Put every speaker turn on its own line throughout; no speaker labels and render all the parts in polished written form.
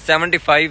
75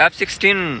F-16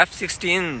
F-16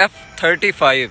F-35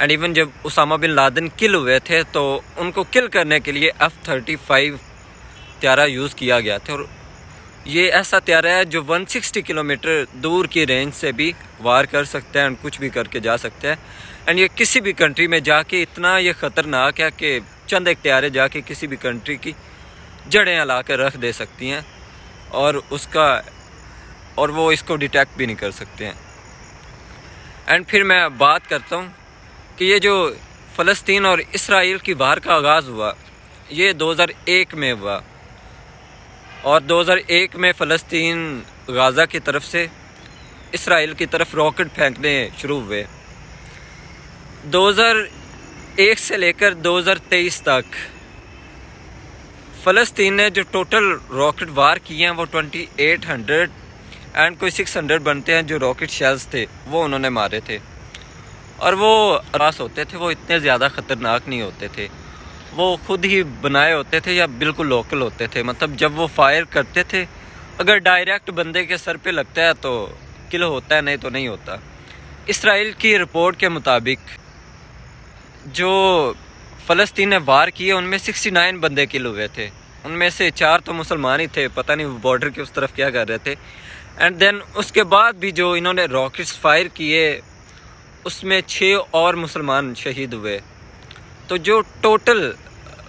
and even جب Usama bin Laden کل ہوئے تھے تو ان کو کل کرنے کے لیے F-35 طیارہ یوز کیا گیا تھا، اور یہ ایسا طیارہ ہے جو 160 کلومیٹر دور کی رینج سے بھی وار کر سکتا ہے، اینڈ کچھ بھی کر کے جا سکتا ہے. اینڈ یہ کسی بھی کنٹری میں جا کے اتنا یہ خطرناک ہے کہ چند ایک طیارے جا کے کسی بھی کنٹری کی جڑیں ہلا کر رکھ دے سکتی ہیں، اور وہ اس کو ڈیٹیکٹ بھی نہیں کر سکتے ہیں. اینڈ پھر میں بات کرتا ہوں کہ یہ جو فلسطین اور اسرائیل کی وار کا آغاز ہوا یہ 2001 میں ہوا، اور 2001 میں فلسطین غازہ کی طرف سے اسرائیل کی طرف راکٹ پھینکنے شروع ہوئے. 2001 سے لے کر 2023 تک فلسطین نے جو ٹوٹل راکٹ وار کیے ہیں وہ 2800 اینڈ کوئی 600 بنتے ہیں جو راکٹ شیلز تھے وہ انہوں نے مارے تھے. اور وہ راس ہوتے تھے، وہ اتنے زیادہ خطرناک نہیں ہوتے تھے، وہ خود ہی بنائے ہوتے تھے یا بالکل لوکل ہوتے تھے. مطلب جب وہ فائر کرتے تھے اگر ڈائریکٹ بندے کے سر پہ لگتا ہے تو کل ہوتا ہے، نہیں تو نہیں ہوتا. اسرائیل کی رپورٹ کے مطابق جو فلسطین نے وار کیے ان میں 69 بندے کل ہوئے تھے، ان میں سے 4 تو مسلمان ہی تھے، پتہ نہیں وہ بارڈر کے اس طرف کیا کر رہے تھے. اینڈ دین اس کے بعد بھی جو انہوں نے راکٹس فائر کیے اس میں 6 اور مسلمان شہید ہوئے. تو جو ٹوٹل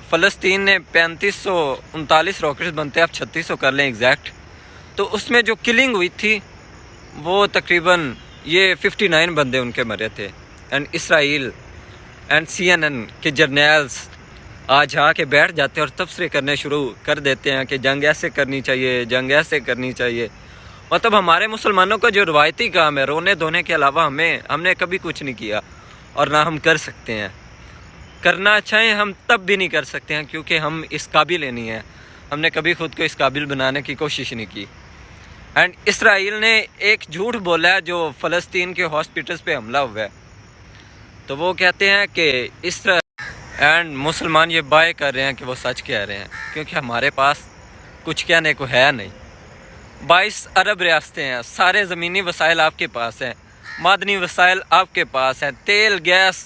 فلسطین نے 3539 راکٹس بنتے ہیں، آپ 3600 کر لیں ایگزیکٹ، تو اس میں جو کلنگ ہوئی تھی وہ تقریباً یہ 59 بندے ان کے مرے تھے. اینڈ اسرائیل اینڈ CNN کے جرنیلز آج آ کے بیٹھ جاتے ہیں اور تبصرے کرنے شروع کر دیتے ہیں کہ جنگ ایسے کرنی چاہیے، جنگ ایسے کرنی چاہیے. مطلب ہمارے مسلمانوں کا جو روایتی کام ہے رونے دھونے کے علاوہ ہم نے کبھی کچھ نہیں کیا، اور نہ ہم کر سکتے ہیں. کرنا چاہیں ہم تب بھی نہیں کر سکتے ہیں کیونکہ ہم اس قابل ہی نہیں ہیں. ہم نے کبھی خود کو اس قابل بنانے کی کوشش نہیں کی. اینڈ اسرائیل نے ایک جھوٹ بولا ہے جو فلسطین کے ہاسپٹلز پہ حملہ ہوا ہے، تو وہ کہتے ہیں کہ اینڈ مسلمان یہ بائے کر رہے ہیں کہ وہ سچ کہہ رہے ہیں، کیونکہ ہمارے پاس کچھ کہنے کو ہے نہیں. 22 ارب ریاستیں ہیں، سارے زمینی وسائل آپ کے پاس ہیں، معدنی وسائل آپ کے پاس ہیں، تیل گیس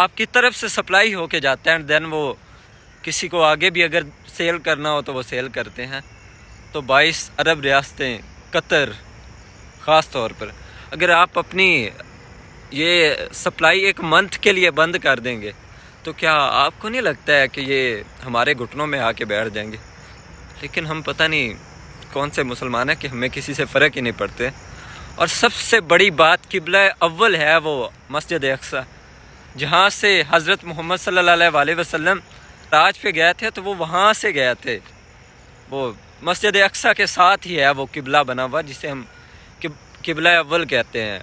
آپ کی طرف سے سپلائی ہو کے جاتا ہے. اینڈ دین وہ کسی کو آگے بھی اگر سیل کرنا ہو تو وہ سیل کرتے ہیں. تو 22 ارب ریاستیں، قطر خاص طور پر، اگر آپ اپنی یہ سپلائی ایک منتھ کے لیے بند کر دیں گے تو کیا آپ کو نہیں لگتا ہے کہ یہ ہمارے گھٹنوں میں آ کے بیٹھ جائیں گے؟ لیکن ہم پتہ نہیں کون سے مسلمان ہیں کہ ہمیں کسی سے فرق ہی نہیں پڑتے. اور سب سے بڑی بات قبلہ اول ہے وہ مسجد اقصی، جہاں سے حضرت محمد صلی اللہ علیہ وسلم تاج پہ گئے تھے تو وہ وہاں سے گئے تھے. وہ مسجد اقصی کے ساتھ ہی ہے وہ قبلہ بنا ہوا جسے ہم قبلہ اول کہتے ہیں.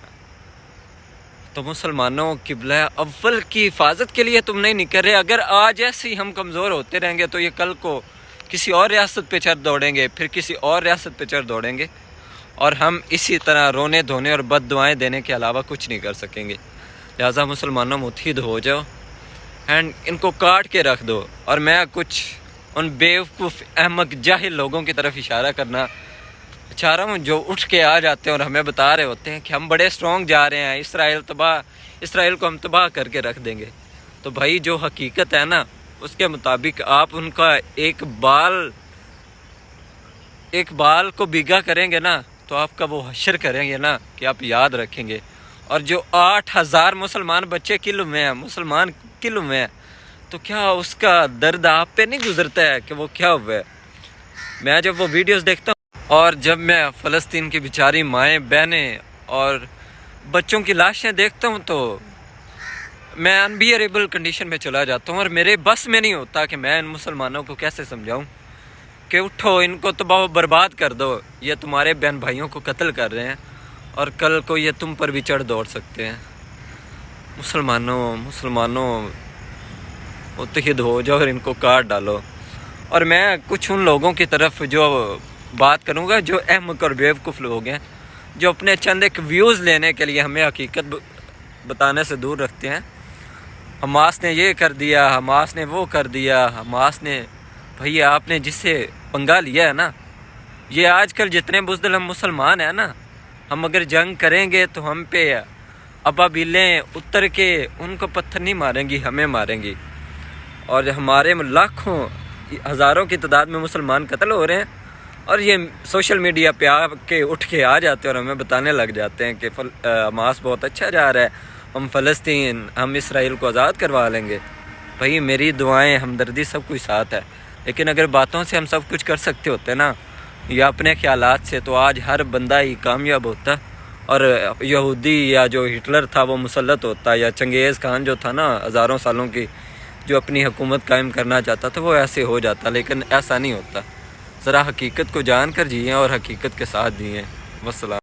تو مسلمانوں قبلہ اول کی حفاظت کے لیے تم نہیں کر رہے. اگر آج ایسے ہی ہم کمزور ہوتے رہیں گے تو یہ کل کو کسی اور ریاست پہ چڑھ دوڑیں گے، پھر کسی اور ریاست پہ چڑھ دوڑیں گے، اور ہم اسی طرح رونے دھونے اور بد دعائیں دینے کے علاوہ کچھ نہیں کر سکیں گے. لہٰذا مسلمانوں متحد ہو جاؤ اینڈ ان کو کاٹ کے رکھ دو. اور میں کچھ ان بیوقوف احمق جاہل لوگوں کی طرف اشارہ کرنا چاہ رہا ہوں جو اٹھ کے آ جاتے ہیں اور ہمیں بتا رہے ہوتے ہیں کہ ہم بڑے اسٹرانگ جا رہے ہیں، اسرائیل کو ہم تباہ کر کے رکھ دیں گے. تو بھائی جو حقیقت ہے نا اس کے مطابق آپ ان کا ایک بال کو بھیگا کریں گے نا تو آپ کا وہ حشر کریں گے نا کہ آپ یاد رکھیں گے. اور جو 8000 مسلمان بچے مسلمان کل ہوئے ہیں تو کیا اس کا درد آپ پہ نہیں گزرتا ہے کہ وہ کیا ہوا ہے؟ میں جب وہ ویڈیوز دیکھتا ہوں اور جب میں فلسطین کی بیچاری مائیں بہنیں اور بچوں کی لاشیں دیکھتا ہوں تو میں انبیئریبل کنڈیشن میں چلا جاتا ہوں، اور میرے بس میں نہیں ہوتا کہ میں ان مسلمانوں کو کیسے سمجھاؤں کہ اٹھو، ان کو تباہ و برباد کر دو. یہ تمہارے بہن بھائیوں کو قتل کر رہے ہیں اور کل کو یہ تم پر بھی چڑھ دوڑ سکتے ہیں. مسلمانوں متحد ہو جاؤ اور ان کو کاٹ ڈالو. اور میں کچھ ان لوگوں کی طرف جو بات کروں گا جو احمق اور بیوقوف لوگ ہیں، جو اپنے چند ایک ویوز لینے کے لیے ہمیں حقیقت بتانے سے دور رکھتے ہیں. حماس نے یہ کر دیا، حماس نے وہ کر دیا، حماس نے بھئی آپ نے جس سے پنگا لیا ہے نا، یہ آج کل جتنے بزدل ہم مسلمان ہیں نا، ہم اگر جنگ کریں گے تو ہم پہ ابابیلیں اتر کے ان کو پتھر نہیں ماریں گی، ہمیں ماریں گی. اور ہمارے لاکھوں ہزاروں کی تعداد میں مسلمان قتل ہو رہے ہیں، اور یہ سوشل میڈیا پہ اٹھ کے آ جاتے ہیں اور ہمیں بتانے لگ جاتے ہیں کہ حماس بہت اچھا جا رہا ہے، ہم فلسطین، ہم اسرائیل کو آزاد کروا لیں گے. بھائی میری دعائیں، ہمدردی سب کچھ ساتھ ہے، لیکن اگر باتوں سے ہم سب کچھ کر سکتے ہوتے نا یا اپنے خیالات سے، تو آج ہر بندہ ہی کامیاب ہوتا، اور یہودی یا جو ہٹلر تھا وہ مسلط ہوتا، یا چنگیز خان جو تھا نا ہزاروں سالوں کی جو اپنی حکومت قائم کرنا چاہتا تھا، وہ ایسے ہو جاتا. لیکن ایسا نہیں ہوتا. ذرا حقیقت کو جان کر جئیں اور حقیقت کے ساتھ جئیں. والسلام.